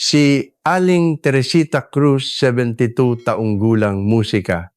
Si Aling Teresita Cruz, 72 taong gulang, musika.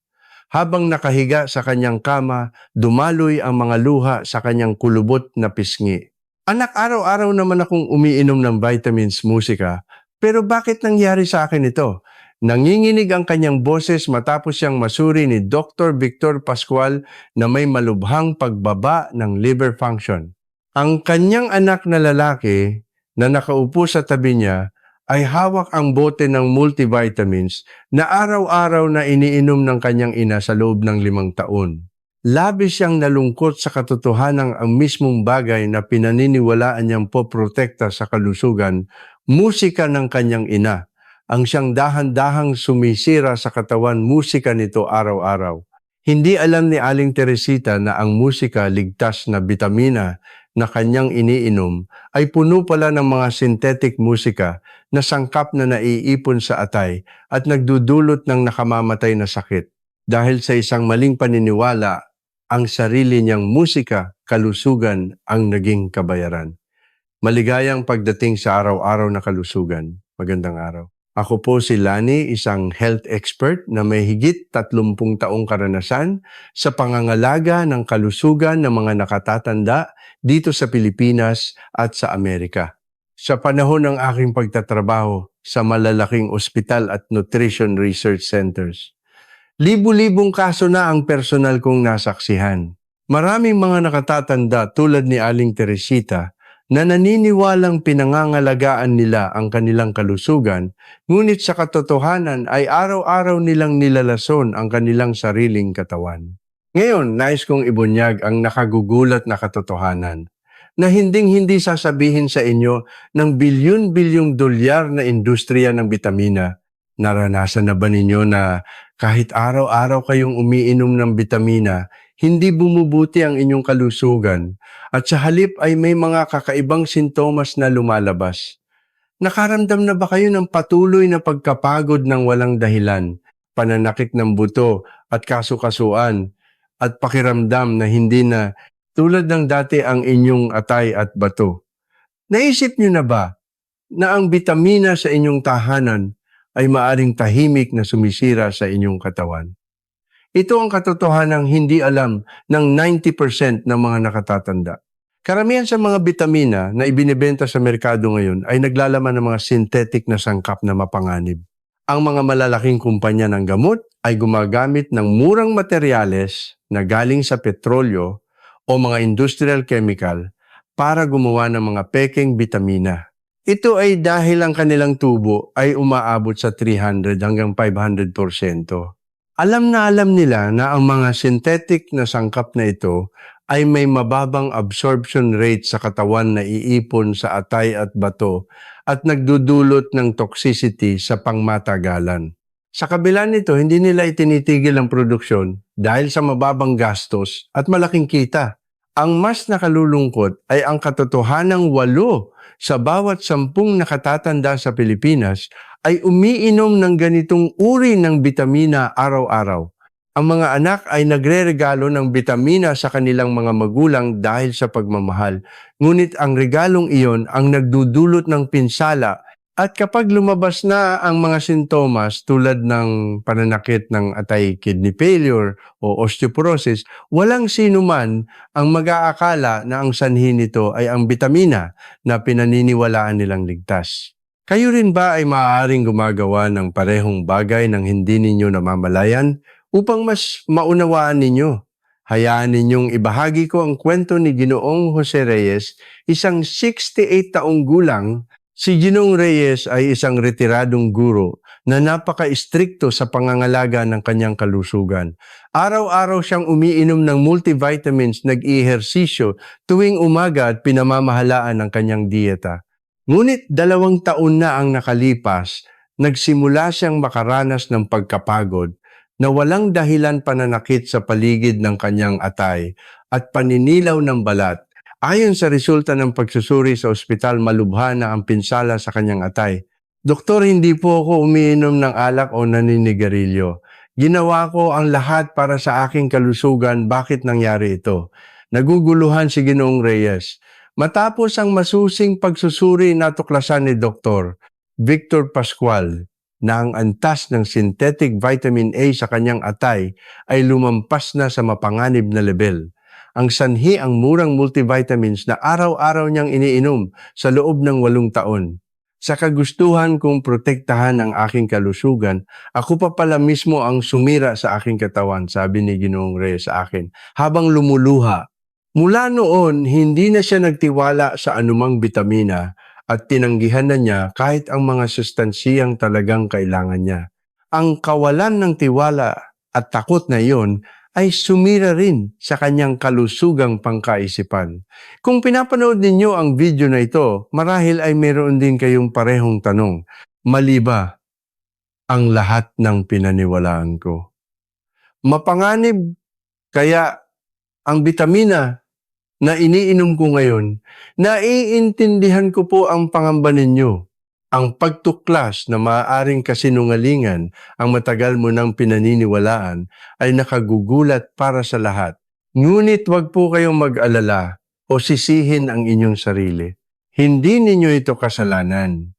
Habang nakahiga sa kanyang kama, dumaloy ang mga luha sa kanyang kulubot na pisngi. Anak, araw-araw naman akong umiinom ng vitamins, musika. Pero bakit nangyari sa akin ito? Nanginginig ang kanyang boses matapos siyang masuri ni Dr. Victor Pascual na may malubhang pagbaba ng liver function. Ang kanyang anak na lalaki na nakaupo sa tabi niya ay hawak ang bote ng multivitamins na araw-araw na iniinom ng kanyang ina sa loob ng 5 taon. Labis siyang nalungkot sa katotohanan ang mismong bagay na pinaniniwalaan niyang poprotekta sa kalusugan, musika ng kanyang ina. Ang siyang dahan-dahang sumisira sa katawan, musika nito araw-araw. Hindi alam ni Aling Teresita na ang musika ligtas na bitamina na kanyang iniinom ay puno pala ng mga synthetic musika na sangkap na naiipon sa atay at nagdudulot ng nakamamatay na sakit. Dahil sa isang maling paniniwala, ang sarili niyang musika, kalusugan ang naging kabayaran. Maligayang pagdating sa araw-araw na kalusugan. Magandang araw. Ako po si Lani, isang health expert na may higit 30 taong karanasan sa pangangalaga ng kalusugan ng mga nakatatanda dito sa Pilipinas at sa Amerika. Sa panahon ng aking pagtatrabaho sa malalaking ospital at nutrition research centers, libu-libong kaso na ang personal kong nasaksihan. Maraming mga nakatatanda tulad ni Aling Teresita na naniniwalang pinangangalagaan nila ang kanilang kalusugan, ngunit sa katotohanan ay araw-araw nilang nilalason ang kanilang sariling katawan. Ngayon, nais kong ibunyag ang nakagugulat na katotohanan na hinding-hindi sasabihin sa inyo ng bilyon-bilyong dolyar na industriya ng bitamina. Naranasan na ba ninyo na kahit araw-araw kayong umiinom ng bitamina, hindi bumubuti ang inyong kalusugan at sa halip ay may mga kakaibang sintomas na lumalabas? Nakaramdam na ba kayo ng patuloy na pagkapagod ng walang dahilan, pananakit ng buto at kasukasuan at pakiramdam na hindi na tulad ng dati ang inyong atay at bato? Naisip niyo na ba na ang bitamina sa inyong tahanan ay maaring tahimik na sumisira sa inyong katawan? Ito ang katotohanang hindi alam ng 90% ng mga nakatatanda. Karamihan sa mga bitamina na ibinebenta sa merkado ngayon ay naglalaman ng mga synthetic na sangkap na mapanganib. Ang mga malalaking kumpanya ng gamot ay gumagamit ng murang materyales na galing sa petrolyo o mga industrial chemical para gumawa ng mga pekeng bitamina. Ito ay dahil ang kanilang tubo ay umaabot sa 300 hanggang 500%. Alam na alam nila na ang mga synthetic na sangkap na ito ay may mababang absorption rate sa katawan na iipon sa atay at bato at nagdudulot ng toxicity sa pangmatagalan. Sa kabila nito, hindi nila itinitigil ang produksyon dahil sa mababang gastos at malaking kita. Ang mas nakalulungkot ay ang katotohanang 8 sa bawat 10 nakatatanda sa Pilipinas ay umiinom ng ganitong uri ng bitamina araw-araw. Ang mga anak ay nagre-regalo ng bitamina sa kanilang mga magulang dahil sa pagmamahal. Ngunit ang regalong iyon ang nagdudulot ng pinsala at kapag lumabas na ang mga sintomas tulad ng pananakit ng atay, kidney failure o osteoporosis, walang sino man ang mag-aakala na ang sanhi nito ay ang bitamina na pinaniniwalaan nilang ligtas. Kayo rin ba ay maaaring gumagawa ng parehong bagay nang hindi ninyo namamalayan? Upang mas maunawaan ninyo, hayaan ninyong ibahagi ko ang kwento ni Ginoong Jose Reyes, isang 68 taong gulang. Si Ginoong Reyes ay isang retiradong guro na napaka-istrikto sa pangangalaga ng kanyang kalusugan. Araw-araw siyang umiinom ng multivitamins, nag-ehersisyo tuwing umaga at pinamamahalaan ang kanyang dieta. Ngunit 2 taon na ang nakalipas, nagsimula siyang makaranas ng pagkapagod na walang dahilan pananakit sa paligid ng kanyang atay at paninilaw ng balat. Ayon sa resulta ng pagsusuri sa ospital, malubha na ang pinsala sa kanyang atay. Doktor, hindi po ako umiinom ng alak o naninigarilyo. Ginawa ko ang lahat para sa aking kalusugan. Bakit nangyari ito? Naguguluhan si Ginoong Reyes. Matapos ang masusing pagsusuri, natuklasan ni Doktor Victor Pascual na ang antas ng synthetic vitamin A sa kanyang atay ay lumampas na sa mapanganib na level. Ang sanhi ang murang multivitamins na araw-araw niyang iniinom sa loob ng 8 taon. Sa kagustuhan kong protektahan ang aking kalusugan, ako pa pala mismo ang sumira sa aking katawan, sabi ni Ginoong Reyes sa akin, habang lumuluha. Mula noon, hindi na siya nagtiwala sa anumang bitamina at tinanggihan na niya kahit ang mga sustansiyang talagang kailangan niya. Ang kawalan ng tiwala at takot na iyon ay sumira rin sa kanyang kalusugang pangkaisipan. Kung pinapanood ninyo ang video na ito, marahil ay meron din kayong parehong tanong. Mali ba ang lahat ng pinaniwalaan ko? Mapanganib kaya ang bitamina na iniinom ko ngayon? Naiintindihan ko po ang pangamba ninyo. Ang pagtuklas na maaaring kasinungalingan ang matagal mo nang pinaniniwalaan ay nakagugulat para sa lahat. Ngunit wag po kayong mag-alala o sisihin ang inyong sarili. Hindi ninyo ito kasalanan.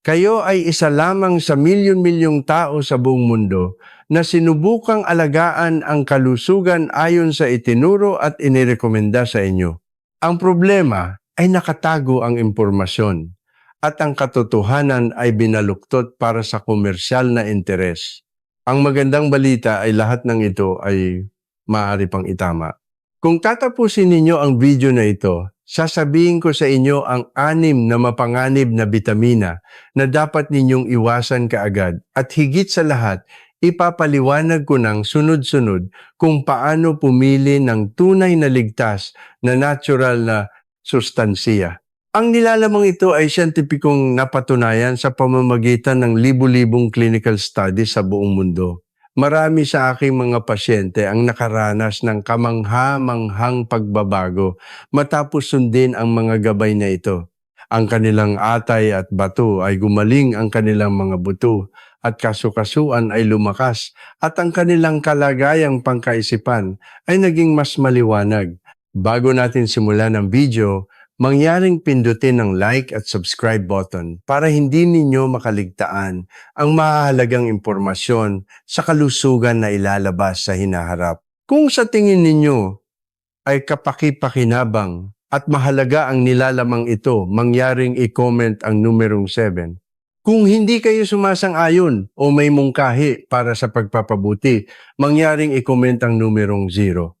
Kayo ay isa lamang sa milyon-milyong tao sa buong mundo na sinubukang alagaan ang kalusugan ayon sa itinuro at inirekomenda sa inyo. Ang problema ay nakatago ang impormasyon at ang katotohanan ay binaluktot para sa komersyal na interes. Ang magandang balita ay lahat ng ito ay maaari pang itama. Kung tatapusin ninyo ang video na ito, sasabihin ko sa inyo ang 6 na mapanganib na bitamina na dapat ninyong iwasan kaagad at higit sa lahat, ipapaliwanag ko ng sunod-sunod kung paano pumili ng tunay na ligtas na natural na sustansiya. Ang nilalamang ito ay siyentipikong napatunayan sa pamamagitan ng libu-libong clinical studies sa buong mundo. Marami sa aking mga pasyente ang nakaranas ng kamangha-manghang pagbabago matapos sundin ang mga gabay na ito. Ang kanilang atay at bato ay gumaling, ang kanilang mga buto at kasukasuan ay lumakas at ang kanilang kalagayang pangkaisipan ay naging mas maliwanag. Bago natin simulan ang video, mangyaring pindutin ang like at subscribe button para hindi ninyo makaligtaan ang mahalagang impormasyon sa kalusugan na ilalabas sa hinaharap. Kung sa tingin ninyo ay kapaki-pakinabang at mahalaga ang nilalamang ito, mangyaring i-comment ang numerong 7. Kung hindi kayo sumasang-ayon o may mungkahi para sa pagpapabuti, mangyaring i-comment ang numerong 0.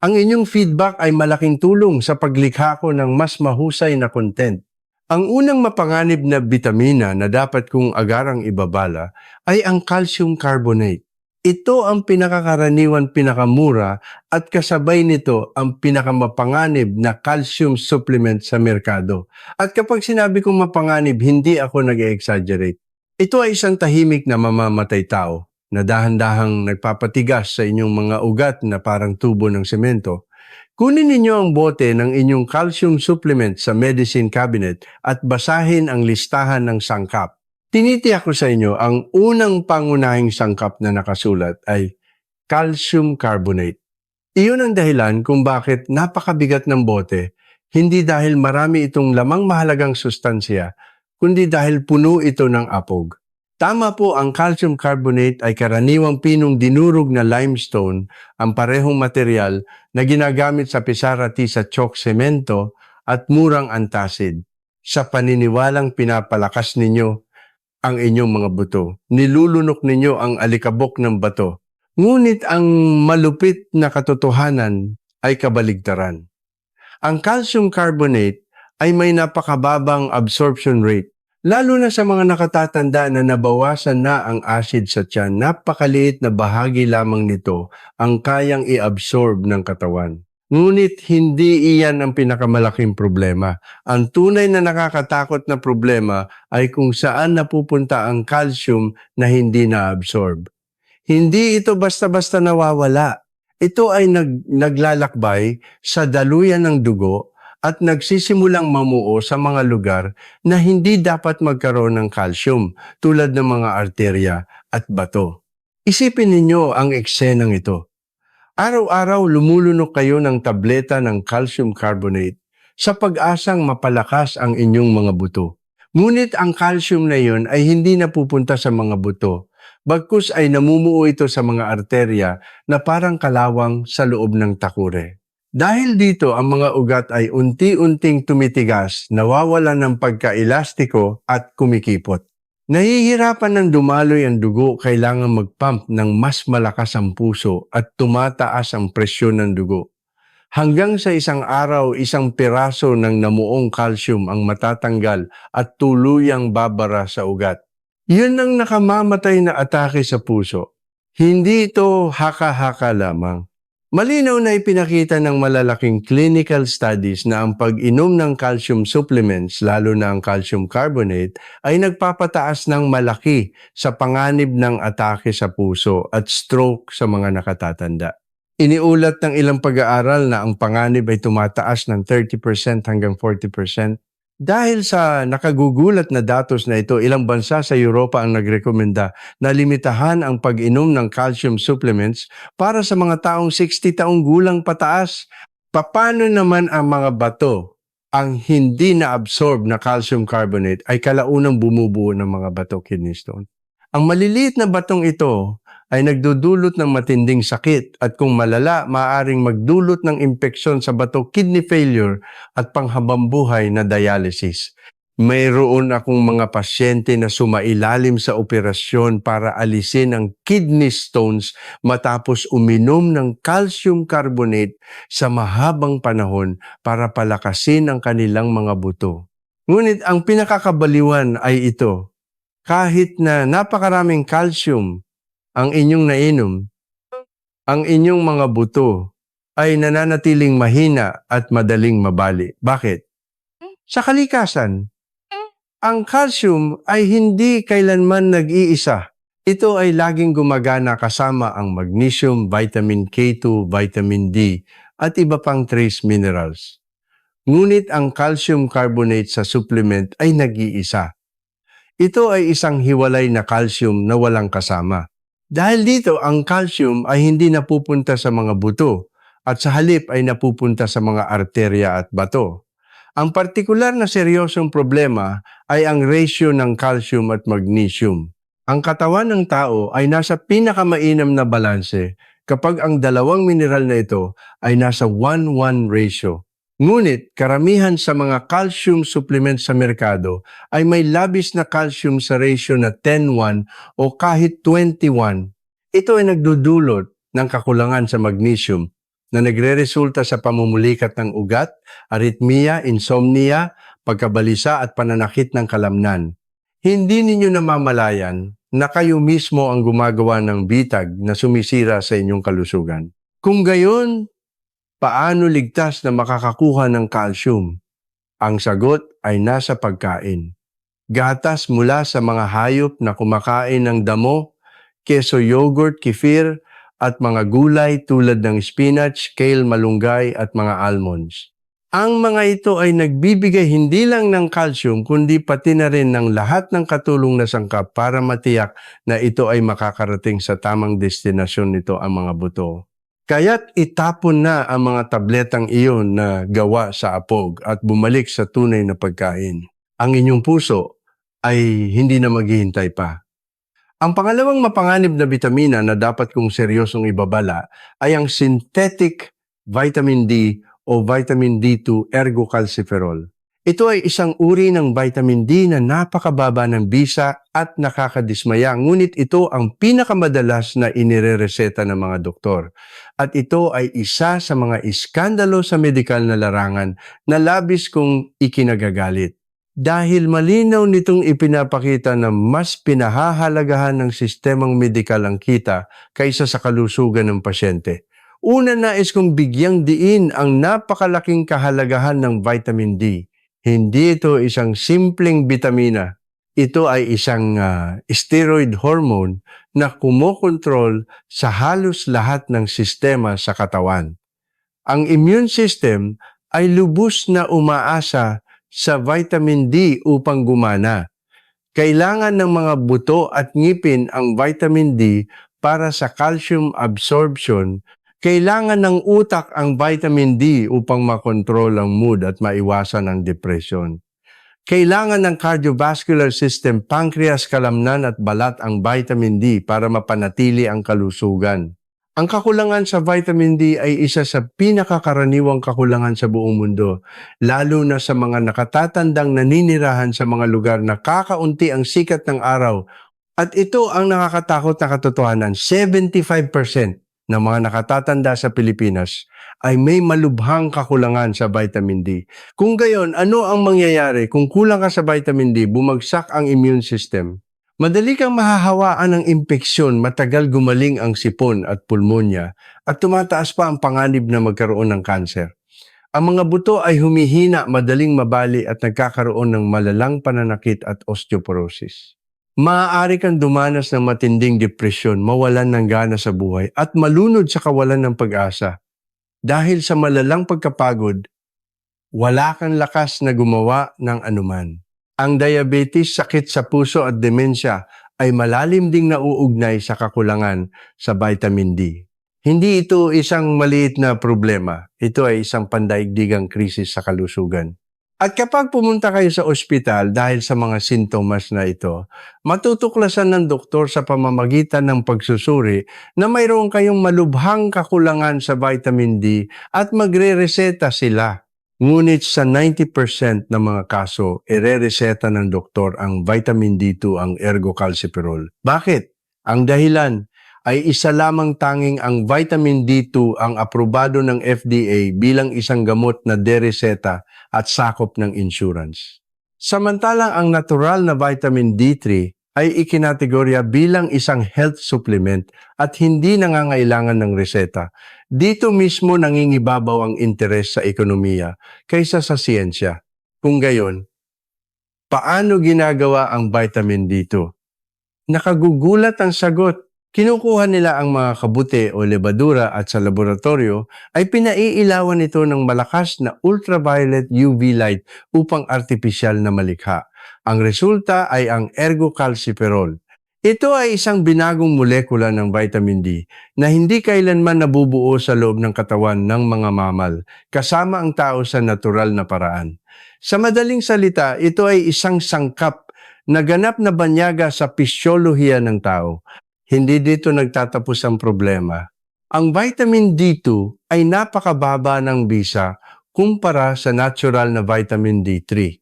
Ang inyong feedback ay malaking tulong sa paglikha ko ng mas mahusay na content. Ang unang mapanganib na bitamina na dapat kong agarang ibabala ay ang calcium carbonate. Ito ang pinakakaraniwan, pinakamura at kasabay nito ang pinakamapanganib na calcium supplement sa merkado. At kapag sinabi kong mapanganib, hindi ako nag-exaggerate. Ito ay isang tahimik na mamamatay tao na dahan-dahang nagpapatigas sa inyong mga ugat na parang tubo ng semento. Kunin ninyo ang bote ng inyong calcium supplement sa medicine cabinet at basahin ang listahan ng sangkap. Tinitiyak ko sa inyo, ang unang pangunahing sangkap na nakasulat ay calcium carbonate. Iyon ang dahilan kung bakit napakabigat ng bote, hindi dahil marami itong lamang mahalagang sustansya, kundi dahil puno ito ng apog. Tama po, ang calcium carbonate ay karaniwang pinong dinurog na limestone, ang parehong material na ginagamit sa pisarati sa chalk semento at murang antacid. Sa paniniwalang pinapalakas ninyo ang inyong mga buto, nilulunok ninyo ang alikabok ng bato. Ngunit ang malupit na katotohanan ay kabaligtaran. Ang calcium carbonate ay may napakababang absorption rate. Lalo na sa mga nakatatanda na nabawasan na ang acid sa tiyan, napakaliit na bahagi lamang nito ang kayang i-absorb ng katawan. Ngunit hindi iyan ang pinakamalaking problema. Ang tunay na nakakatakot na problema ay kung saan napupunta ang calcium na hindi na-absorb. Hindi ito basta-basta nawawala. Ito ay naglalakbay sa daluyan ng dugo at nagsisimulang mamuo sa mga lugar na hindi dapat magkaroon ng calcium tulad ng mga arterya at bato. Isipin ninyo ang eksenang ito. Araw-araw lumulunok kayo ng tableta ng calcium carbonate sa pag-asang mapalakas ang inyong mga buto. Ngunit ang calcium na yun ay hindi napupunta sa mga buto. Bagkus ay namumuo ito sa mga arterya na parang kalawang sa loob ng takure. Dahil dito ang mga ugat ay unti-unting tumitigas, nawawalan ng pagkaelastiko at kumikipot. Nahihirapan ng dumaloy ang dugo, kailangan mag-pump ng mas malakas ang puso at tumataas ang presyon ng dugo. Hanggang sa isang araw, isang piraso ng namuong calcium ang matatanggal at tuluyang babara sa ugat. Yun ang nakamamatay na atake sa puso. Hindi ito haka-haka lamang. Malinaw na ipinakita ng malalaking clinical studies na ang pag-inom ng calcium supplements, lalo na ang calcium carbonate, ay nagpapataas ng malaki sa panganib ng atake sa puso at stroke sa mga nakatatanda. Iniulat ng ilang pag-aaral na ang panganib ay tumataas ng 30% hanggang 40%. Dahil sa nakagugulat na datos na ito, ilang bansa sa Europa ang nagrekomenda na limitahan ang pag-inom ng calcium supplements para sa mga taong 60 taong gulang pataas. Paano naman ang mga bato? Ang hindi na-absorb na calcium carbonate ay kalaunang bumubuo ng mga bato kidney stone. Ang maliliit na batong ito ay nagdudulot ng matinding sakit at kung malala, maaaring magdulot ng impeksyon sa bato, kidney failure at panghabambuhay na dialysis. Mayroon akong mga pasyente na sumailalim sa operasyon para alisin ang kidney stones matapos uminom ng calcium carbonate sa mahabang panahon para palakasin ang kanilang mga buto. Ngunit ang pinakakabaliwan ay ito. Kahit na napakaraming calcium ang inyong nainom, ang inyong mga buto ay nananatiling mahina at madaling mabali. Bakit? Sa kalikasan, ang calcium ay hindi kailanman nag-iisa. Ito ay laging gumagana kasama ang magnesium, vitamin K2, vitamin D, at iba pang trace minerals. Ngunit ang calcium carbonate sa supplement ay nag-iisa. Ito ay isang hiwalay na calcium na walang kasama. Dahil dito, ang calcium ay hindi napupunta sa mga buto at sa halip ay napupunta sa mga arterya at bato. Ang partikular na seryosong problema ay ang ratio ng calcium at magnesium. Ang katawan ng tao ay nasa pinakamainam na balanse kapag ang dalawang mineral na ito ay nasa 1:1 ratio. Ngunit karamihan sa mga calcium supplements sa merkado ay may labis na calcium sa ratio na 10:1 o kahit 21. Ito ay nagdudulot ng kakulangan sa magnesium na nagreresulta sa pamumulikat ng ugat, aritmia, insomnia, pagkabalisa at pananakit ng kalamnan. Hindi ninyo namamalayan na kayo mismo ang gumagawa ng bitag na sumisira sa inyong kalusugan. Kung gayon, paano ligtas na makakakuha ng calcium? Ang sagot ay nasa pagkain. Gatas mula sa mga hayop na kumakain ng damo, keso, yogurt, kefir, at mga gulay tulad ng spinach, kale, malunggay at mga almonds. Ang mga ito ay nagbibigay hindi lang ng calcium kundi pati na rin ng lahat ng katulong na sangkap para matiyak na ito ay makakarating sa tamang destinasyon nito ang mga buto. Kaya't itapon na ang mga tabletang iyon na gawa sa apog at bumalik sa tunay na pagkain. Ang inyong puso ay hindi na maghihintay pa. Ang pangalawang mapanganib na bitamina na dapat kong seryosong ibabala ay ang synthetic vitamin D o vitamin D2 ergocalciferol. Ito ay isang uri ng vitamin D na napakababa ng bisa at nakakadismaya, ngunit ito ang pinakamadalas na inirereseta ng mga doktor. At ito ay isa sa mga iskandalo sa medikal na larangan na labis kong ikinagagalit. Dahil malinaw nitong ipinapakita na mas pinahahalagahan ng sistemang medikal ang kita kaysa sa kalusugan ng pasyente. Una, nais kong bigyang diin ang napakalaking kahalagahan ng vitamin D. Hindi ito isang simpleng bitamina. Ito ay isang steroid hormone na kumokontrol sa halos lahat ng sistema sa katawan. Ang immune system ay lubos na umaasa sa vitamin D upang gumana. Kailangan ng mga buto at ngipin ang vitamin D para sa calcium absorption. Kailangan ng utak ang vitamin D upang makontrol ang mood at maiwasan ang depression. Kailangan ng cardiovascular system, pancreas, kalamnan at balat ang vitamin D para mapanatili ang kalusugan. Ang kakulangan sa vitamin D ay isa sa pinakakaraniwang kakulangan sa buong mundo, lalo na sa mga nakatatandang naninirahan sa mga lugar na kakaunti ang sikat ng araw. At ito ang nakakatakot na katotohanan, 75% ng mga nakatatanda sa Pilipinas ay may malubhang kakulangan sa vitamin D. Kung gayon, ano ang mangyayari kung kulang ka sa vitamin D, bumagsak ang immune system? Madali kang mahahawaan ng impeksyon, matagal gumaling ang sipon at pulmonya, at tumataas pa ang panganib na magkaroon ng kanser. Ang mga buto ay humihina, madaling mabali at nagkakaroon ng malalang pananakit at osteoporosis. Maaari kang dumanas ng matinding depresyon, mawalan ng gana sa buhay at malunod sa kawalan ng pag-asa. Dahil sa malalang pagkapagod, wala kang lakas na gumawa ng anuman. Ang diabetes, sakit sa puso at demensya ay malalim ding nauugnay sa kakulangan sa vitamin D. Hindi ito isang maliit na problema. Ito ay isang pandaigdigang krisis sa kalusugan. At kapag pumunta kayo sa ospital dahil sa mga sintomas na ito, matutuklasan ng doktor sa pamamagitan ng pagsusuri na mayroon kayong malubhang kakulangan sa vitamin D at magre-reseta sila. Ngunit sa 90% ng mga kaso, ire-reseta ng doktor ang vitamin D2, ang ergocalciferol. Bakit? Ang dahilan ay isa lamang tanging ang vitamin D2 ang aprobado ng FDA bilang isang gamot na dereseta at sakop ng insurance. Samantalang ang natural na vitamin D3 ay ikinategorya bilang isang health supplement at hindi nangangailangan ng reseta. Dito mismo nangingibabaw ang interes sa ekonomiya kaysa sa siyensya. Kung gayon, paano ginagawa ang vitamin D2? Nakagugulat ang sagot. Kinukuha nila ang mga kabute o lebadura at sa laboratorio ay pinaiilawan ito ng malakas na ultraviolet UV light upang artipisyal na malikha. Ang resulta ay ang ergocalciferol. Ito ay isang binagong molekula ng vitamin D na hindi kailanman nabubuo sa loob ng katawan ng mga mamal, kasama ang tao sa natural na paraan. Sa madaling salita, ito ay isang sangkap na ganap na banyaga sa pisyolohiya ng tao. Hindi dito nagtatapos ang problema. Ang vitamin D2 ay napakababa ng bisa kumpara sa natural na vitamin D3.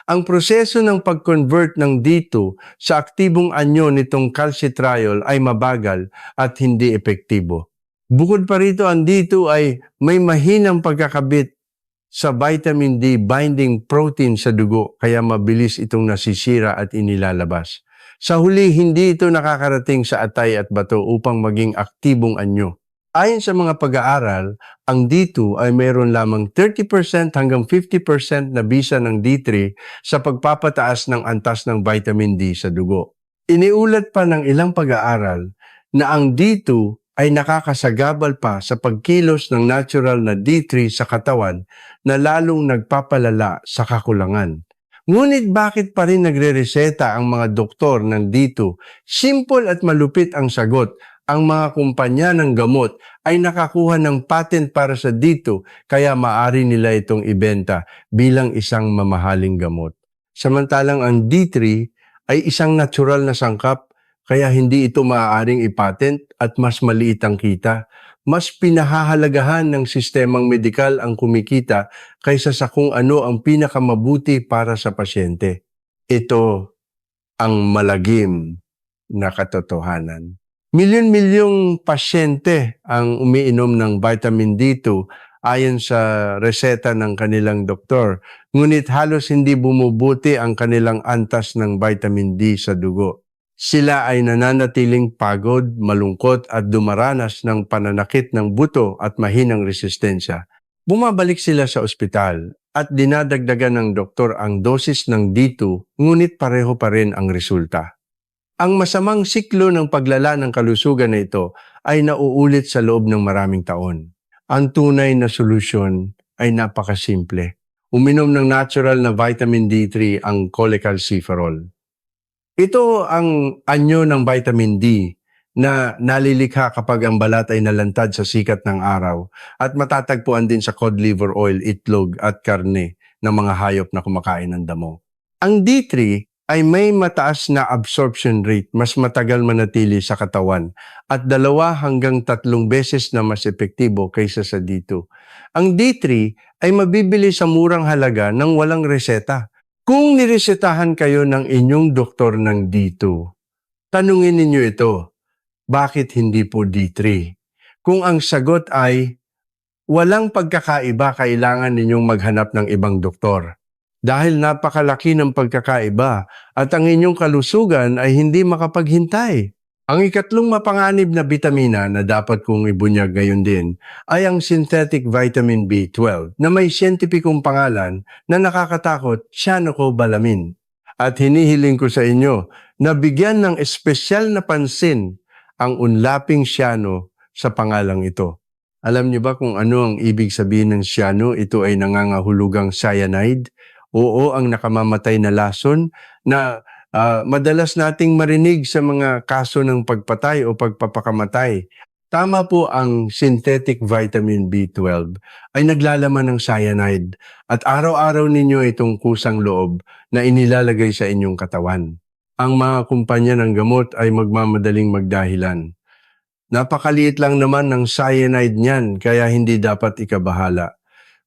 Ang proseso ng pag-convert ng D2 sa aktibong anyo nitong calcitriol ay mabagal at hindi epektibo. Bukod pa rito, ang D2 ay may mahinang pagkakabit sa vitamin D binding protein sa dugo kaya mabilis itong nasisira at inilalabas. Sa huli, hindi ito nakakarating sa atay at bato upang maging aktibong anyo. Ayon sa mga pag-aaral, ang D2 ay mayroon lamang 30% hanggang 50% na bisa ng D3 sa pagpapataas ng antas ng vitamin D sa dugo. Iniulat pa ng ilang pag-aaral na ang D2 ay nakakasagabal pa sa pagkilos ng natural na D3 sa katawan na lalong nagpapalala sa kakulangan. Ngunit bakit pa rin nagre-reseta ang mga doktor ng D2? Simple at malupit ang sagot. Ang mga kumpanya ng gamot ay nakakuha ng patent para sa D2 kaya maaari nila itong ibenta bilang isang mamahaling gamot. Samantalang ang D3 ay isang natural na sangkap kaya hindi ito maaaring ipatent at mas maliit ang kita. Mas pinahahalagahan ng sistemang medikal ang kumikita kaysa sa kung ano ang pinakamabuti para sa pasyente. Ito ang malagim na katotohanan. Milyon-milyong pasyente ang umiinom ng vitamin D2 ayon sa reseta ng kanilang doktor. Ngunit halos hindi bumubuti ang kanilang antas ng vitamin D sa dugo. Sila ay nananatiling pagod, malungkot at dumaranas ng pananakit ng buto at mahinang resistensya. Bumabalik sila sa ospital at dinadagdagan ng doktor ang dosis ng D2 ngunit pareho pa rin ang resulta. Ang masamang siklo ng paglala ng kalusugan na ito ay nauulit sa loob ng maraming taon. Ang tunay na solusyon ay napakasimple. Uminom ng natural na vitamin D3 ang cholecalciferol. Ito ang anyo ng vitamin D na nalilikha kapag ang balat ay nalantad sa sikat ng araw at matatagpuan din sa cod liver oil, itlog at karne ng mga hayop na kumakain ng damo. Ang D3 ay may mataas na absorption rate, mas matagal manatili sa katawan at 2 hanggang 3 beses na mas epektibo kaysa sa D2. Ang D3 ay mabibili sa murang halaga ng walang reseta. Kung niresetahan kayo ng inyong doktor ng D2, tanungin ninyo ito, bakit hindi po D3? Kung ang sagot ay walang pagkakaiba, kailangan ninyong maghanap ng ibang doktor. Dahil napakalaki ng pagkakaiba at ang inyong kalusugan ay hindi makapaghintay. Ang ikatlong mapanganib na bitamina na dapat kong ibunyag ngayon din ay ang synthetic vitamin B12 na may siyentipikong pangalan na nakakatakot, cyanocobalamin. At hinihiling ko sa inyo na bigyan ng espesyal na pansin ang unlaping cyano sa pangalang ito. Alam niyo ba kung ano ang ibig sabihin ng cyano? Ito ay nangangahulugang cyanide. Oo, ang nakamamatay na lason na madalas nating marinig sa mga kaso ng pagpatay o pagpapakamatay. Tama po, ang synthetic vitamin B12 ay naglalaman ng cyanide at araw-araw ninyo itong kusang loob na inilalagay sa inyong katawan. Ang mga kumpanya ng gamot ay magmamadaling magdahilan. Napakaliit lang naman ng cyanide niyan, kaya hindi dapat ikabahala.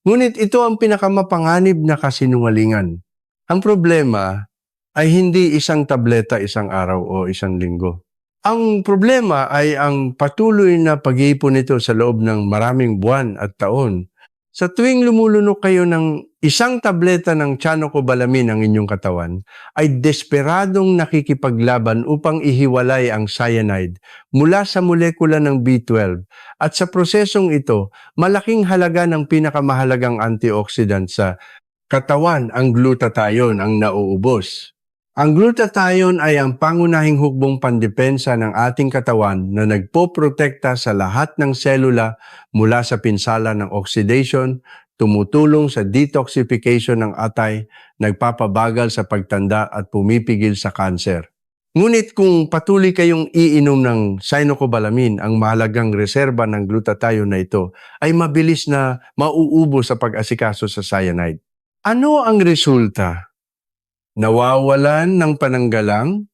Ngunit ito ang pinakamapanganib na kasinungalingan. Ang problema ay hindi isang tableta isang araw o isang linggo. Ang problema ay ang patuloy na pag-iipon nito sa loob ng maraming buwan at taon. Sa tuwing lumulunok kayo ng isang tableta ng cyanocobalamin ang inyong katawan, ay desperadong nakikipaglaban upang ihiwalay ang cyanide mula sa molekula ng B12. At sa prosesong ito, malaking halaga ng pinakamahalagang antioxidant sa katawan, ang glutathione, ang nauubos. Ang glutathione ay ang pangunahing hukbong pandepensa ng ating katawan na nagpoprotekta sa lahat ng selula mula sa pinsala ng oxidation, tumutulong sa detoxification ng atay, nagpapabagal sa pagtanda at pumipigil sa kanser. Ngunit kung patuloy kayong iinom ng cyanocobalamin, ang mahalagang reserba ng glutathione na ito ay mabilis na mauubos sa pag-asikaso sa cyanide. Ano ang resulta? Nawawalan ng pananggalang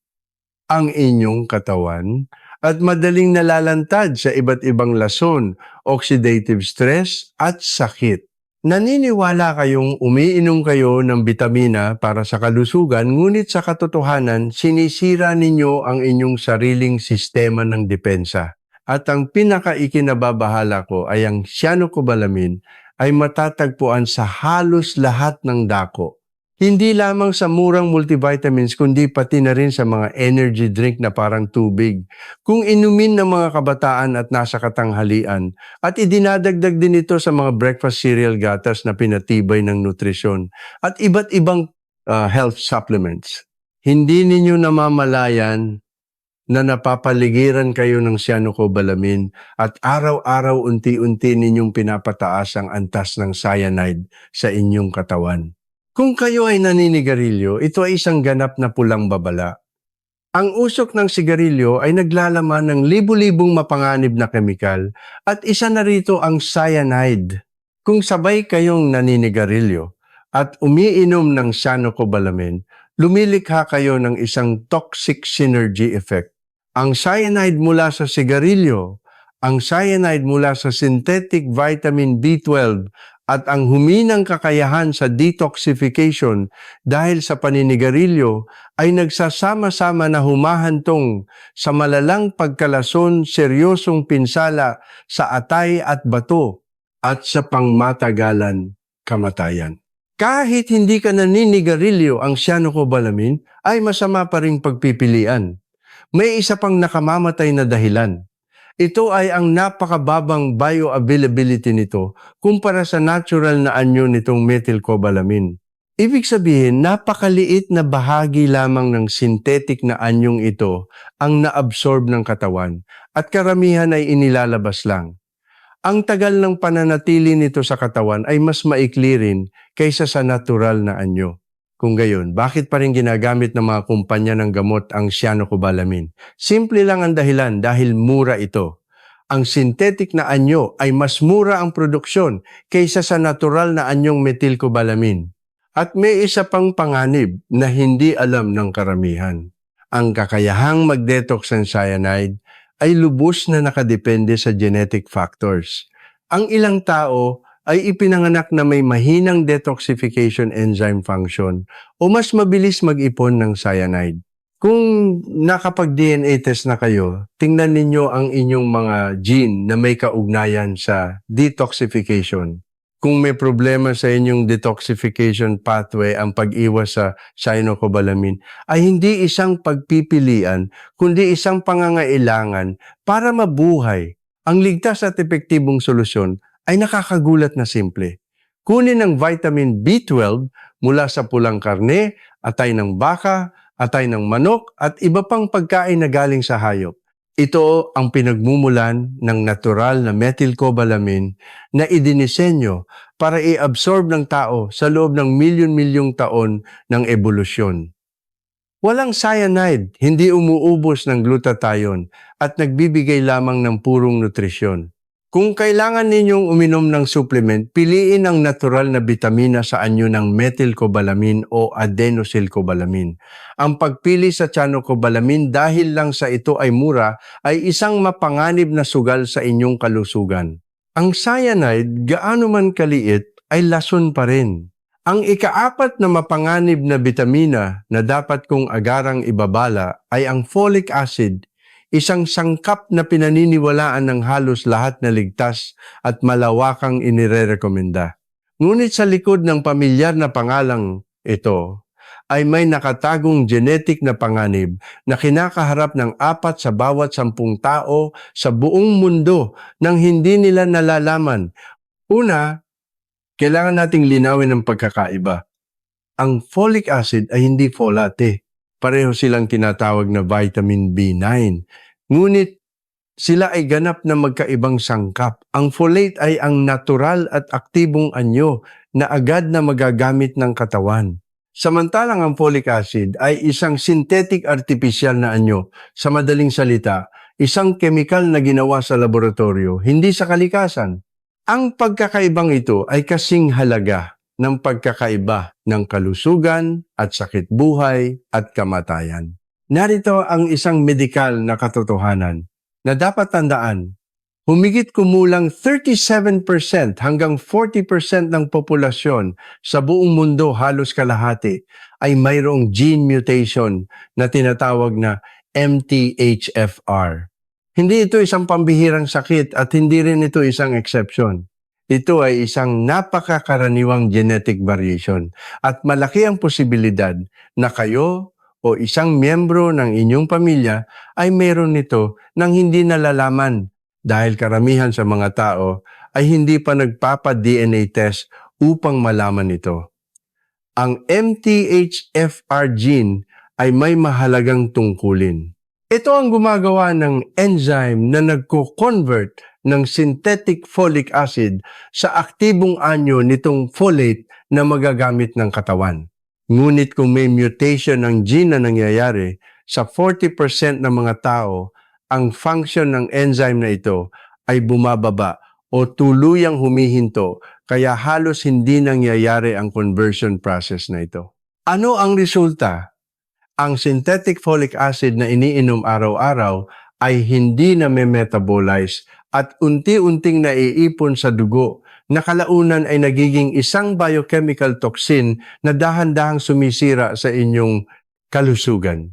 ang inyong katawan at madaling nalalantad sa iba't ibang lason, oxidative stress at sakit. Naniniwala kayong umiinom kayo ng bitamina para sa kalusugan, ngunit sa katotohanan, sinisira ninyo ang inyong sariling sistema ng depensa. At ang pinaka-ikinababahala ko ay ang cyanocobalamin ay matatagpuan sa halos lahat ng dako. Hindi lamang sa murang multivitamins, kundi pati na rin sa mga energy drink na parang tubig. Kung inumin ng mga kabataan at nasa katanghalian, at idinadagdag din ito sa mga breakfast cereal gatas na pinatibay ng nutrisyon, at iba't ibang health supplements. Hindi ninyo namamalayan na napapaligiran kayo ng cyanocobalamin at araw-araw unti-unti ninyong pinapataas ang antas ng cyanide sa inyong katawan. Kung kayo ay naninigarilyo, ito ay isang ganap na pulang babala. Ang usok ng sigarilyo ay naglalaman ng libu-libong mapanganib na kemikal at isa na rito ang cyanide. Kung sabay kayong naninigarilyo at umiinom ng cyanocobalamin, lumilikha kayo ng isang toxic synergy effect. Ang cyanide mula sa sigarilyo, ang cyanide mula sa synthetic vitamin B12 at ang huminang kakayahan sa detoxification dahil sa paninigarilyo ay nagsasama-sama na humahantong sa malalang pagkalason, seryosong pinsala sa atay at bato at sa pangmatagalan kamatayan. Kahit hindi ka naninigarilyo, ang cyanocobalamin ay masama pa ring pagpipilian. May isa pang nakamamatay na dahilan. Ito ay ang napakababang bioavailability nito kumpara sa natural na anyo nitong methylcobalamin. Ibig sabihin, napakaliit na bahagi lamang ng synthetic na anyong ito ang naabsorb ng katawan at karamihan ay inilalabas lang. Ang tagal ng pananatili nito sa katawan ay mas maikli rin kaysa sa natural na anyo. Kung gayon, bakit pa rin ginagamit ng mga kumpanya ng gamot ang cyanocobalamin? Simple lang ang dahilan, dahil mura ito. Ang synthetic na anyo ay mas mura ang produksyon kaysa sa natural na anyong methylcobalamin. At may isa pang panganib na hindi alam ng karamihan. Ang kakayahang mag-detox ng cyanide ay lubos na nakadepende sa genetic factors. Ang ilang tao ay ipinanganak na may mahinang detoxification enzyme function o mas mabilis mag-ipon ng cyanide. Kung nakapag-DNA test na kayo, tingnan ninyo ang inyong mga gene na may kaugnayan sa detoxification. Kung may problema sa inyong detoxification pathway ang pag-iwas sa cyanocobalamin, ay hindi isang pagpipilian, kundi isang pangangailangan para mabuhay. Ang ligtas at epektibong solusyon ay nakakagulat na simple. Kunin ang vitamin B12 mula sa pulang karne, atay ng baka, atay ng manok at iba pang pagkain na galing sa hayop. Ito ang pinagmumulan ng natural na methylcobalamin na idinisenyo para i-absorb ng tao sa loob ng milyon-milyong taon ng ebolusyon. Walang cyanide, hindi umuubos ng glutathione at nagbibigay lamang ng purong nutrisyon. Kung kailangan ninyong uminom ng supplement, piliin ang natural na bitamina sa anyo ng methylcobalamin o adenosylcobalamin. Ang pagpili sa cyanocobalamin dahil lang sa ito ay mura ay isang mapanganib na sugal sa inyong kalusugan. Ang cyanide, gaano man kaliit, ay lason pa rin. Ang ikaapat na mapanganib na bitamina na dapat kong agarang ibabala ay ang folic acid, isang sangkap na pinaniniwalaan ng halos lahat na ligtas at malawakang inirerekomenda. Ngunit sa likod ng pamilyar na pangalang ito, ay may nakatagong genetic na panganib na kinakaharap ng 4 sa bawat 10 tao sa buong mundo nang hindi nila nalalaman. Una, kailangan nating linawin ang pagkakaiba. Ang folic acid ay hindi folate. Pareho silang tinatawag na vitamin B9. Ngunit sila ay ganap na magkaibang sangkap. Ang folate ay ang natural at aktibong anyo na agad na magagamit ng katawan. Samantalang ang folic acid ay isang synthetic artificial na anyo. Sa madaling salita, isang kemikal na ginawa sa laboratorio, hindi sa kalikasan. Ang pagkakaibang ito ay kasing halaga ng pagkakaiba ng kalusugan at sakit buhay at kamatayan. Narito ang isang medikal na katotohanan na dapat tandaan. Humigit kumulang 37% hanggang 40% ng populasyon sa buong mundo, halos kalahati, ay mayroong gene mutation na tinatawag na MTHFR. Hindi ito isang pambihirang sakit at hindi rin ito isang exception. Ito ay isang napakakaraniwang genetic variation at malaki ang posibilidad na kayo o isang miyembro ng inyong pamilya ay meron nito nang hindi nalalaman dahil karamihan sa mga tao ay hindi pa nagpapa-DNA test upang malaman ito. Ang MTHFR gene ay may mahalagang tungkulin. Ito ang gumagawa ng enzyme na nagko-convert ng synthetic folic acid sa aktibong anyo nitong folate na magagamit ng katawan. Ngunit kung may mutation ng gene na nangyayari, sa 40% ng mga tao, ang function ng enzyme na ito ay bumababa o tuluyang humihinto kaya halos hindi nangyayari ang conversion process na ito. Ano ang resulta? Ang synthetic folic acid na iniinom araw-araw ay hindi na metabolize at unti-unting naiipon sa dugo na kalaunan ay nagiging isang biochemical toxin na dahan-dahang sumisira sa inyong kalusugan.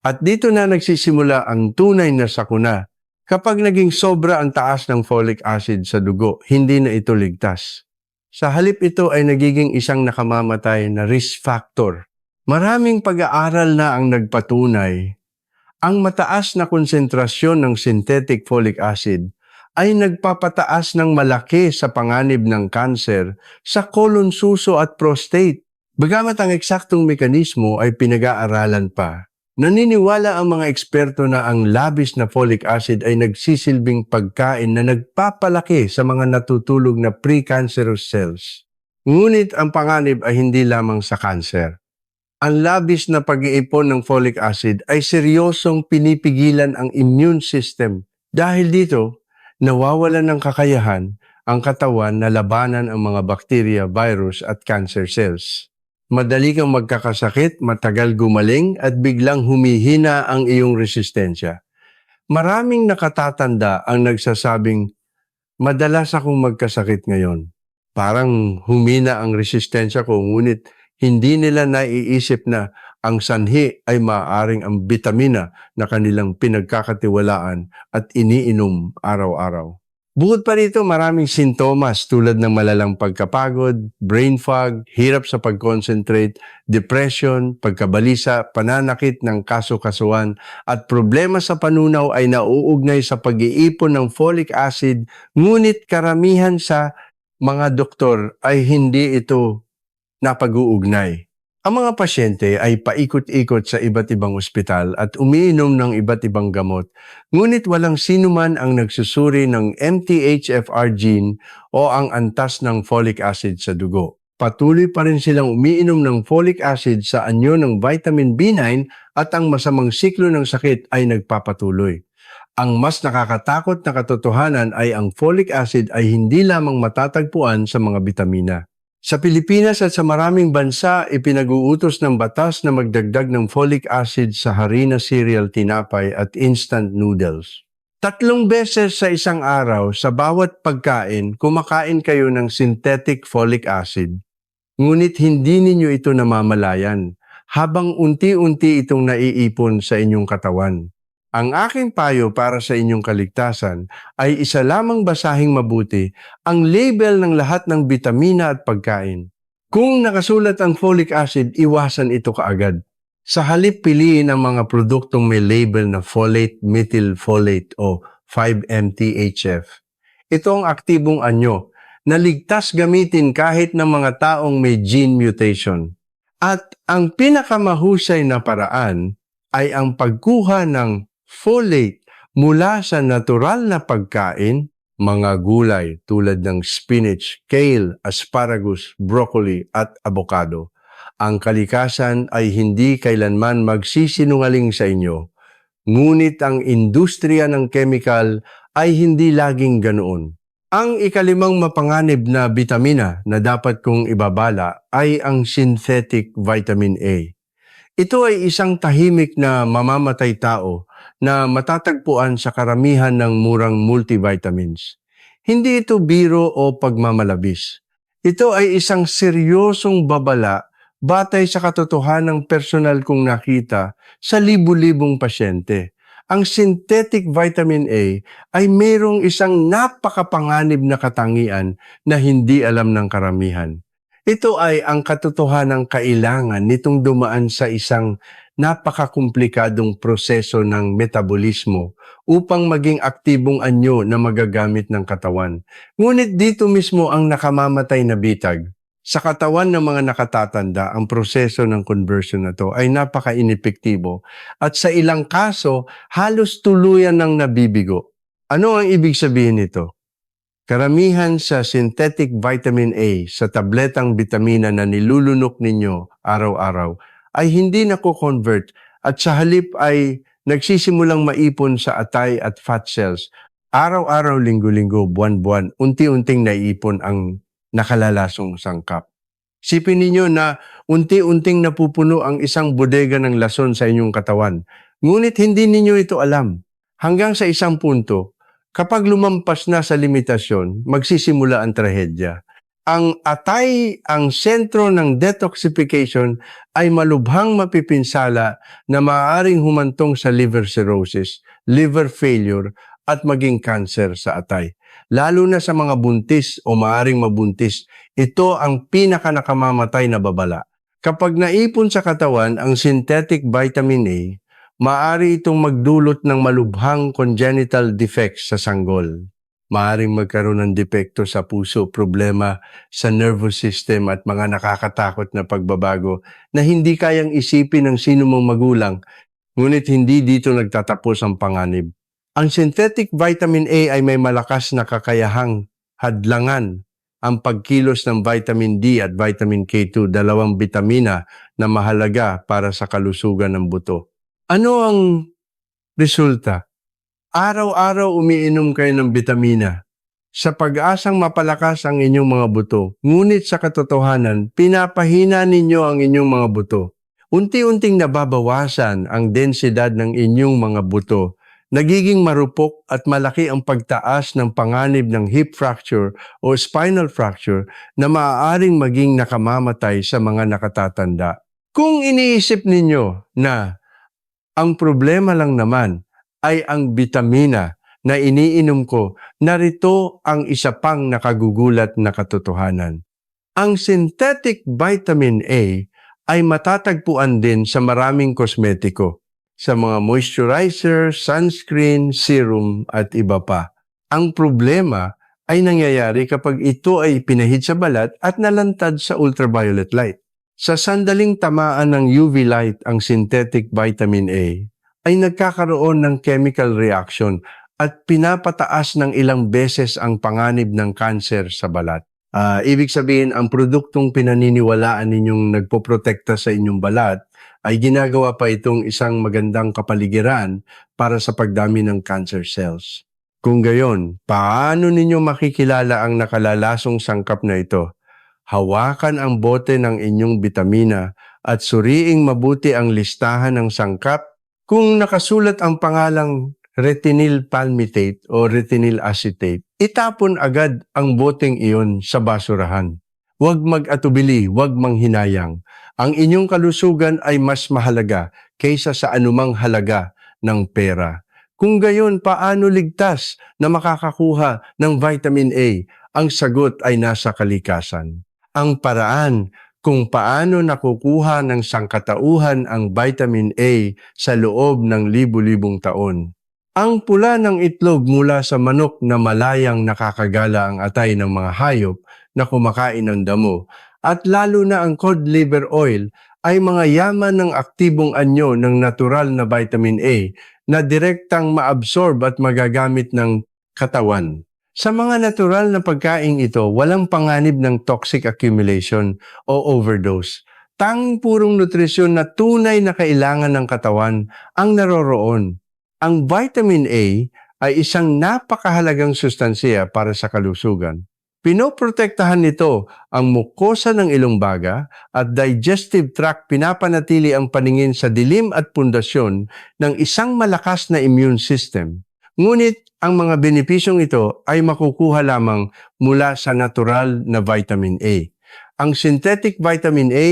At dito na nagsisimula ang tunay na sakuna. Kapag naging sobra ang taas ng folic acid sa dugo, hindi na ito ligtas. Sa halip ito ay nagiging isang nakamamatay na risk factor. Maraming pag-aaral na ang nagpatunay. Ang mataas na konsentrasyon ng synthetic folic acid ay nagpapataas ng malaki sa panganib ng kanser sa colon, suso at prostate. Bagamat ang eksaktong mekanismo ay pinag-aaralan pa, naniniwala ang mga eksperto na ang labis na folic acid ay nagsisilbing pagkain na nagpapalaki sa mga natutulog na precancerous cells. Ngunit ang panganib ay hindi lamang sa kanser. Ang labis na pag-iipon ng folic acid ay seryosong pinipigilan ang immune system. Dahil dito, nawawalan ng kakayahan ang katawan na labanan ang mga bakterya, virus at cancer cells. Madali kang magkakasakit, matagal gumaling at biglang humihina ang iyong resistensya. Maraming nakatatanda ang nagsasabing, madalas akong magkasakit ngayon. Parang humina ang resistensya ko, ngunit hindi nila naiisip na ang sanhi ay maaaring ang bitamina na kanilang pinagkakatiwalaan at iniinom araw-araw. Bukod pa rito, maraming sintomas tulad ng malalang pagkapagod, brain fog, hirap sa pag-concentrate, depression, pagkabalisa, pananakit ng kaso-kasuan, at problema sa panunaw ay nauugnay sa pag-iipon ng folic acid, ngunit karamihan sa mga doktor ay hindi ito napag-uugnay. Ang mga pasyente ay paikot-ikot sa iba't ibang ospital at umiinom ng iba't ibang gamot, ngunit walang sinuman ang nagsusuri ng MTHFR gene o ang antas ng folic acid sa dugo. Patuloy pa rin silang umiinom ng folic acid sa anyo ng vitamin B9 at ang masamang siklo ng sakit ay nagpapatuloy. Ang mas nakakatakot na katotohanan ay ang folic acid ay hindi lamang matatagpuan sa mga bitamina. Sa Pilipinas at sa maraming bansa, ipinag-uutos ng batas na magdagdag ng folic acid sa harina cereal, tinapay at instant noodles. 3 beses sa isang araw sa bawat pagkain, kumakain kayo ng synthetic folic acid. Ngunit hindi ninyo ito namamalayan habang unti-unti itong naiipon sa inyong katawan. Ang aking payo para sa inyong kaligtasan ay isa lamang basahing mabuti ang label ng lahat ng bitamina at pagkain. Kung nakasulat ang folic acid, iwasan ito kaagad. Sa halip, piliin ang mga produktong may label na folate, methylfolate o 5-MTHF. Ito ang aktibong anyo na ligtas gamitin kahit ng mga taong may gene mutation. At ang pinakamahusay na paraan ay ang pagkuha ng folate mula sa natural na pagkain, mga gulay tulad ng spinach, kale, asparagus, broccoli at avocado. Ang kalikasan ay hindi kailanman magsisinungaling sa inyo, ngunit ang industriya ng chemical ay hindi laging ganoon. Ang ikalimang mapanganib na bitamina na dapat kong ibabala ay ang synthetic vitamin A. Ito ay isang tahimik na mamamatay tao na matatagpuan sa karamihan ng murang multivitamins. Hindi ito biro o pagmamalabis. Ito ay isang seryosong babala batay sa katotohanang personal kong nakita sa libu-libong pasyente. Ang synthetic vitamin A ay mayroong isang napakapanganib na katangian na hindi alam ng karamihan. Ito ay ang katotohanang kailangan nitong dumaan sa isang napakakomplikadong proseso ng metabolismo upang maging aktibong anyo na magagamit ng katawan. Ngunit dito mismo ang nakamamatay na bitag. Sa katawan ng mga nakatatanda, ang proseso ng conversion na to ay napaka-inepektibo at sa ilang kaso, halos tuluyan ng nabibigo. Ano ang ibig sabihin nito? Karamihan sa synthetic vitamin A sa tabletang bitamina na nilulunok ninyo araw-araw ay hindi nako-convert at sa halip ay nagsisimulang maipon sa atay at fat cells. Araw-araw, linggo-linggo, buwan-buwan, unti-unting naiipon ang nakalalasong sangkap. Sipin ninyo na unti-unting napupuno ang isang bodega ng lason sa inyong katawan. Ngunit hindi ninyo ito alam. Hanggang sa isang punto, kapag lumampas na sa limitasyon, magsisimula ang trahedya. Ang atay, ang sentro ng detoxification ay malubhang mapipinsala na maaaring humantong sa liver cirrhosis, liver failure at maging cancer sa atay. Lalo na sa mga buntis o maaaring mabuntis, ito ang pinakanakamamatay na babala. Kapag naipon sa katawan ang synthetic vitamin A, maaari itong magdulot ng malubhang congenital defects sa sanggol. Maaring magkaroon ng depekto sa puso, problema sa nervous system at mga nakakatakot na pagbabago na hindi kayang isipin ng sino mong magulang, ngunit hindi dito nagtatapos ang panganib. Ang synthetic vitamin A ay may malakas na kakayahang hadlangan ang pagkilos ng vitamin D at vitamin K2, dalawang bitamina na mahalaga para sa kalusugan ng buto. Ano ang resulta? Araw-araw umiinom kayo ng bitamina. sa pag-asang mapalakas ang inyong mga buto. Ngunit sa katotohanan, pinapahina ninyo ang inyong mga buto. Unti-unting nababawasan ang densidad ng inyong mga buto. Nagiging marupok at malaki ang pagtaas ng panganib ng hip fracture o spinal fracture na maaaring maging nakamamatay sa mga nakatatanda. Kung iniisip ninyo na ang problema lang naman ay ang bitamina na iniinom ko, narito ang isa pang nakagugulat na katotohanan. Ang synthetic vitamin A ay matatagpuan din sa maraming kosmetiko, sa mga moisturizer, sunscreen, serum at iba pa. Ang problema ay nangyayari kapag ito ay pinahid sa balat at nalantad sa ultraviolet light. Sa sandaling tamaan ng UV light ang synthetic vitamin A, ay nagkakaroon ng chemical reaction at pinapataas ng ilang beses ang panganib ng kanser sa balat. Ibig sabihin, ang produktong pinaniniwalaan ninyong nagpoprotekta sa inyong balat ay ginagawa pa itong isang magandang kapaligiran para sa pagdami ng cancer cells. Kung gayon, paano ninyo makikilala ang nakalalasong sangkap na ito? Hawakan ang bote ng inyong bitamina at suriing mabuti ang listahan ng sangkap. Kung nakasulat ang pangalang retinil palmitate o retinil acetate, itapon agad ang boteng iyon sa basurahan. Huwag mag-atubili, huwag manghinayang. Ang inyong kalusugan ay mas mahalaga kaysa sa anumang halaga ng pera. Kung gayon, paano ligtas na makakakuha ng vitamin A? Ang sagot ay nasa kalikasan. Ang paraan kung paano nakukuha ng sangkatauhan ang vitamin A sa loob ng libu-libong taon. Ang pula ng itlog mula sa manok na malayang nakakagala ang atay ng mga hayop na kumakain ng damo, at lalo na ang cod liver oil ay mga yaman ng aktibong anyo ng natural na vitamin A na direktang maabsorb at magagamit ng katawan. Sa mga natural na pagkain ito, walang panganib ng toxic accumulation o overdose. Tanging purong nutrisyon na tunay na kailangan ng katawan ang naroroon. Ang vitamin A ay isang napakahalagang sustansiya para sa kalusugan. Pinoprotektahan nito ang mukosa ng ilong baga at digestive tract, pinapanatili ang paningin sa dilim at pundasyon ng isang malakas na immune system. Ngunit ang mga benepisyong ito ay makukuha lamang mula sa natural na vitamin A. Ang synthetic vitamin A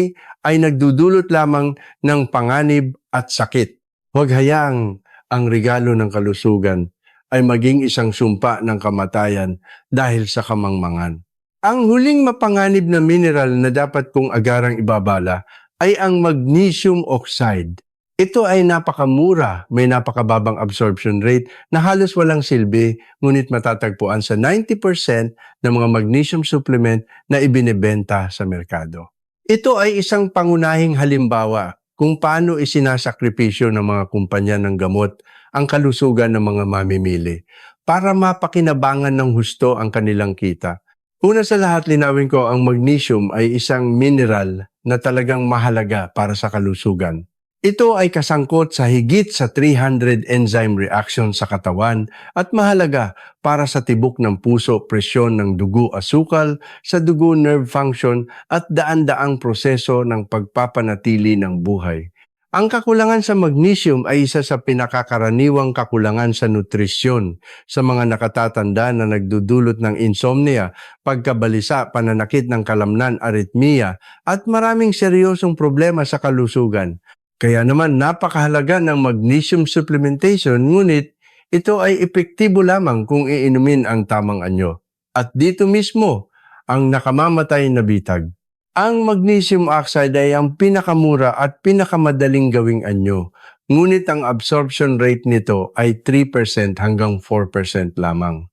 ay nagdudulot lamang ng panganib at sakit. Huwag hayaang ang regalo ng kalusugan ay maging isang sumpa ng kamatayan dahil sa kamangmangan. Ang huling mapanganib na mineral na dapat kong agarang ibabala ay ang magnesium oxide. Ito ay napakamura, may napakababang absorption rate na halos walang silbi, ngunit matatagpuan sa 90% ng mga magnesium supplement na ibinebenta sa merkado. Ito ay isang pangunahing halimbawa kung paano isinasakripisyo ng mga kumpanya ng gamot ang kalusugan ng mga mamimili para mapakinabangan ng husto ang kanilang kita. Una sa lahat, linawin ko, ang magnesium ay isang mineral na talagang mahalaga para sa kalusugan. Ito ay kasangkot sa higit sa 300 enzyme reaction sa katawan at mahalaga para sa tibok ng puso, presyon ng dugo, asukal sa dugo, nerve function at daan-daang proseso ng pagpapanatili ng buhay. Ang kakulangan sa magnesium ay isa sa pinakakaraniwang kakulangan sa nutrisyon sa mga nakatatanda na nagdudulot ng insomnia, pagkabalisa, pananakit ng kalamnan, arrhythmia at maraming seryosong problema sa kalusugan. Kaya naman napakahalaga ng magnesium supplementation, ngunit ito ay epektibo lamang kung iinumin ang tamang anyo. At dito mismo ang nakamamatay na bitag. Ang magnesium oxide ay ang pinakamura at pinakamadaling gawing anyo, ngunit ang absorption rate nito ay 3% hanggang 4% lamang.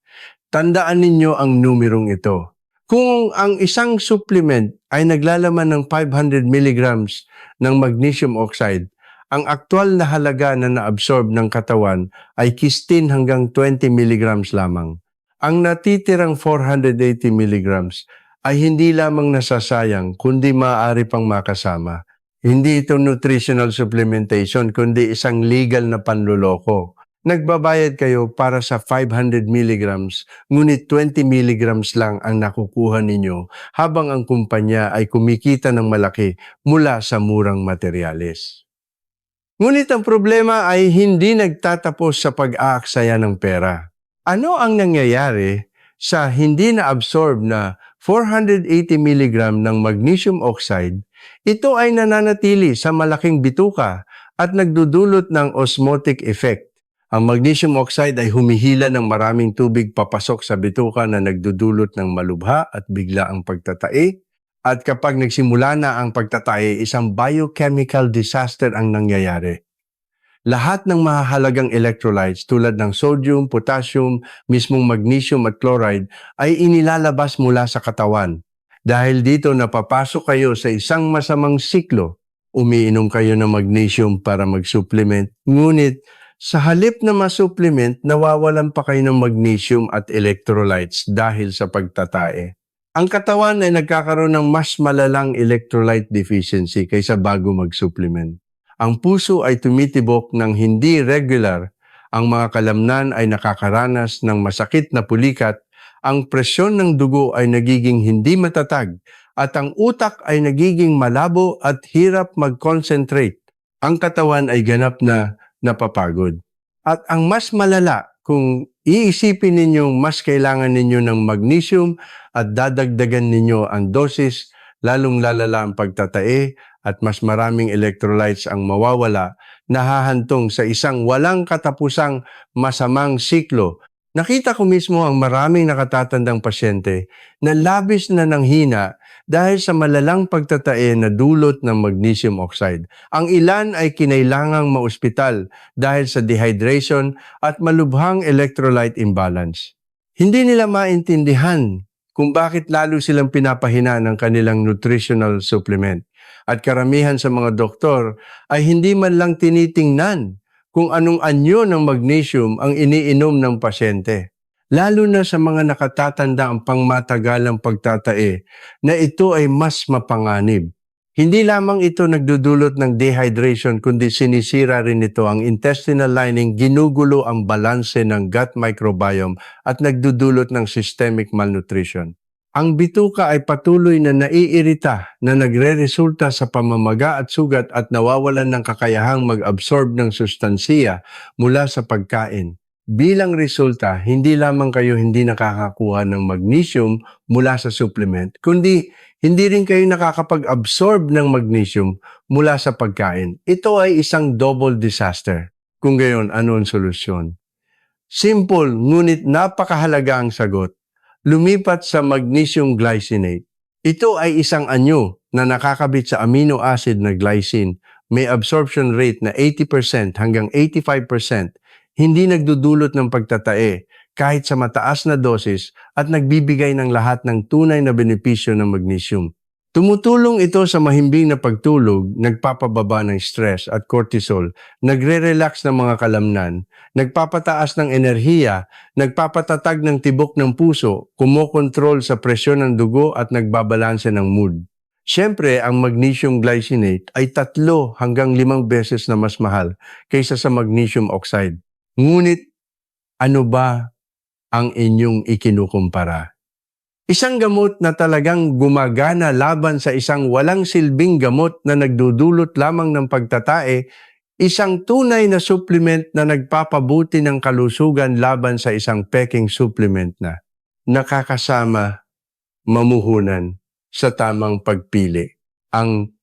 Tandaan ninyo ang numerong ito. Kung ang isang supplement ay naglalaman ng 500 milligrams ng magnesium oxide, ang aktwal na halaga na naabsorb ng katawan ay 16 hanggang 20 milligrams lamang. Ang natitirang 480 milligrams ay hindi lamang nasasayang kundi maaari pang makasama. Hindi ito nutritional supplementation kundi isang legal na panluloko. Nagbabayad kayo para sa 500 milligrams, ngunit 20 milligrams lang ang nakukuha ninyo habang ang kumpanya ay kumikita ng malaki mula sa murang materyales. Ngunit ang problema ay hindi nagtatapos sa pag-aaksaya ng pera. Ano ang nangyayari sa hindi na-absorb na 480 mg ng magnesium oxide? Ito ay nananatili sa malaking bituka at nagdudulot ng osmotic effect. Ang magnesium oxide ay humihila ng maraming tubig papasok sa bituka na nagdudulot ng malubha at biglaang pagtatae. At kapag nagsimula na ang pagtatae, isang biochemical disaster ang nangyayari. Lahat ng mahahalagang electrolytes tulad ng sodium, potassium, mismong magnesium at chloride ay inilalabas mula sa katawan. Dahil dito napapasok kayo sa isang masamang siklo. Umiinom kayo ng magnesium para mag-supplement, ngunit sa halip na ma-supplement, nawawalan pa kayo ng magnesium at electrolytes dahil sa pagtatae. Ang katawan ay nagkakaroon ng mas malalang electrolyte deficiency kaysa bago mag-supplement. Ang puso ay tumitibok ng hindi regular. Ang mga kalamnan ay nakakaranas ng masakit na pulikat. Ang presyon ng dugo ay nagiging hindi matatag. At ang utak ay nagiging malabo at hirap mag-concentrate. Ang katawan ay ganap na napapagod. At ang mas malala, kung iisipin ninyong mas kailangan ninyo ng magnesium at dadagdagan ninyo ang dosis, lalong lalala ang pagtatae at mas maraming electrolytes ang mawawala, nahahantong sa isang walang katapusang masamang siklo. Nakita ko mismo ang maraming nakatatandang pasyente na labis na nanghina dahil sa malalang pagtatae na dulot ng magnesium oxide. Ang ilan ay kinailangang maospital dahil sa dehydration at malubhang electrolyte imbalance. Hindi nila maintindihan kung bakit lalo silang pinapahina ng kanilang nutritional supplement. At karamihan sa mga doktor ay hindi man lang tinitingnan kung anong anyo ng magnesium ang iniinom ng pasyente. Lalo na sa mga nakatatanda ang pangmatagalang pagtatae na ito ay mas mapanganib. Hindi lamang ito nagdudulot ng dehydration kundi sinisira rin ito ang intestinal lining, ginugulo ang balanse ng gut microbiome at nagdudulot ng systemic malnutrition. Ang bituka ay patuloy na naiirita na nagre-resulta sa pamamaga at sugat at nawawalan ng kakayahang mag-absorb ng sustansiya mula sa pagkain. Bilang resulta, hindi lamang kayo hindi nakakakuha ng magnesium mula sa supplement, kundi hindi rin kayo nakakapag-absorb ng magnesium mula sa pagkain. Ito ay isang double disaster. Kung gayon, ano ang solusyon? Simple, ngunit napakahalaga ang sagot. Lumipat sa magnesium glycinate. Ito ay isang anyo na nakakabit sa amino acid na glycine. May absorption rate na 80% hanggang 85%. Hindi nagdudulot ng pagtatae kahit sa mataas na dosis at nagbibigay ng lahat ng tunay na benepisyo ng magnesium. Tumutulong ito sa mahimbing na pagtulog, nagpapababa ng stress at cortisol, nagre-relax ng mga kalamnan, nagpapataas ng enerhiya, nagpapatatag ng tibok ng puso, kumokontrol sa presyon ng dugo at nagbabalanse ng mood. Siyempre, ang magnesium glycinate ay 3 hanggang 5 beses na mas mahal kaysa sa magnesium oxide. Ngunit, ano ba ang inyong ikinukumpara? Isang gamot na talagang gumagana laban sa isang walang silbing gamot na nagdudulot lamang ng pagtatae, isang tunay na supplement na nagpapabuti ng kalusugan laban sa isang peking supplement na nakakasama mamuhunan sa tamang pagpili. Ang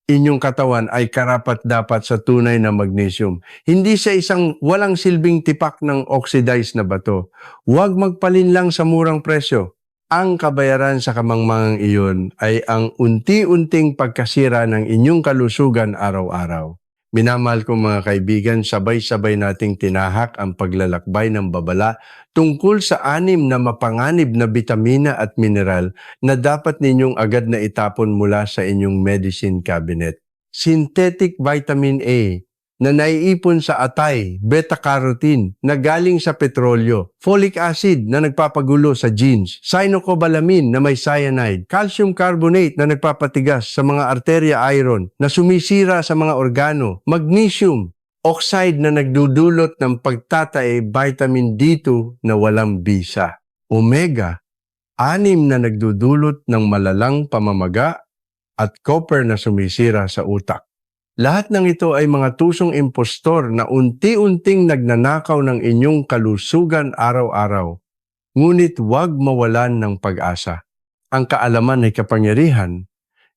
inyong katawan ay karapat-dapat sa tunay na magnesium. Hindi sa isang walang silbing tipak ng oxidized na bato. Huwag magpalinlang sa murang presyo. Ang kabayaran sa kamangmangang iyon ay ang unti-unting pagkasira ng inyong kalusugan araw-araw. Minamahal kong mga kaibigan, sabay-sabay nating tinahak ang paglalakbay ng babala tungkol sa 6 na mapanganib na bitamina at mineral na dapat ninyong agad na itapon mula sa inyong medicine cabinet. Synthetic vitamin A na naiipon sa atay, beta-carotene na galing sa petrolyo, folic acid na nagpapagulo sa genes, cyanocobalamin na may cyanide, calcium carbonate na nagpapatigas sa mga arteria iron na sumisira sa mga organo, magnesium, Oxide na nagdudulot ng pagtatae vitamin D2 na walang bisa. Omega, 6 na nagdudulot ng malalang pamamaga at copper na sumisira sa utak. Lahat ng ito ay mga tusong impostor na unti-unting nagnanakaw ng inyong kalusugan araw-araw. Ngunit huwag mawalan ng pag-asa. Ang kaalaman ay kapangyarihan.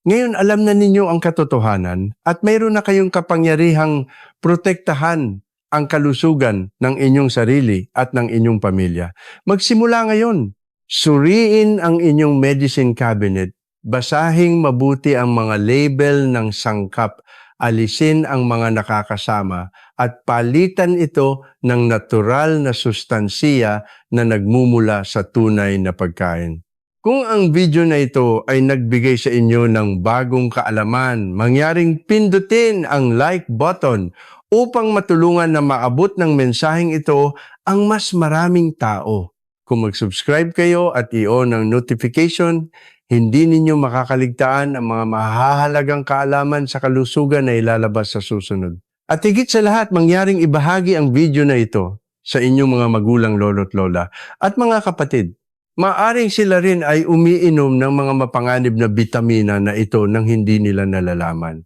Ngayon alam na ninyo ang katotohanan at mayroon na kayong kapangyarihang protektahan ang kalusugan ng inyong sarili at ng inyong pamilya. Magsimula ngayon. Suriin ang inyong medicine cabinet. Basahing mabuti ang mga label ng sangkap. Alisin ang mga nakakasama at palitan ito ng natural na sustansiya na nagmumula sa tunay na pagkain. Kung ang video na ito ay nagbigay sa inyo ng bagong kaalaman, mangyaring pindutin ang like button upang matulungan na maabot ng mensaheng ito ang mas maraming tao. Kung mag-subscribe kayo at i-on ang notification, hindi ninyo makakaligtaan ang mga mahahalagang kaalaman sa kalusugan na ilalabas sa susunod. At higit sa lahat, mangyaring ibahagi ang video na ito sa inyong mga magulang, lolo't lola at mga kapatid. Maaring sila rin ay umiinom ng mga mapanganib na bitamina na ito nang hindi nila nalalaman.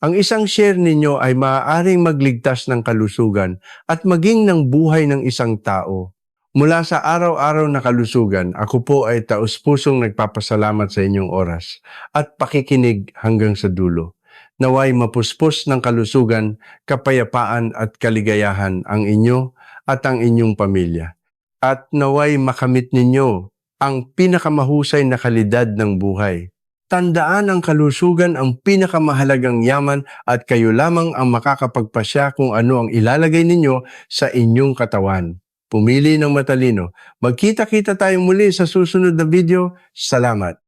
Ang isang share ninyo ay maaaring magligtas ng kalusugan at maging ng buhay ng isang tao. Mula sa araw-araw na kalusugan, ako po ay taus-pusong nagpapasalamat sa inyong oras at pakikinig hanggang sa dulo. Naway mapuspos ng kalusugan, kapayapaan at kaligayahan ang inyo at ang inyong pamilya. At naway makamit ninyo ang pinakamahusay na kalidad ng buhay. Tandaan ang kalusugan ang pinakamahalagang yaman at kayo lamang ang makakapagpasya kung ano ang ilalagay ninyo sa inyong katawan. Pumili ng matalino. Magkita-kita tayong muli sa susunod na video. Salamat!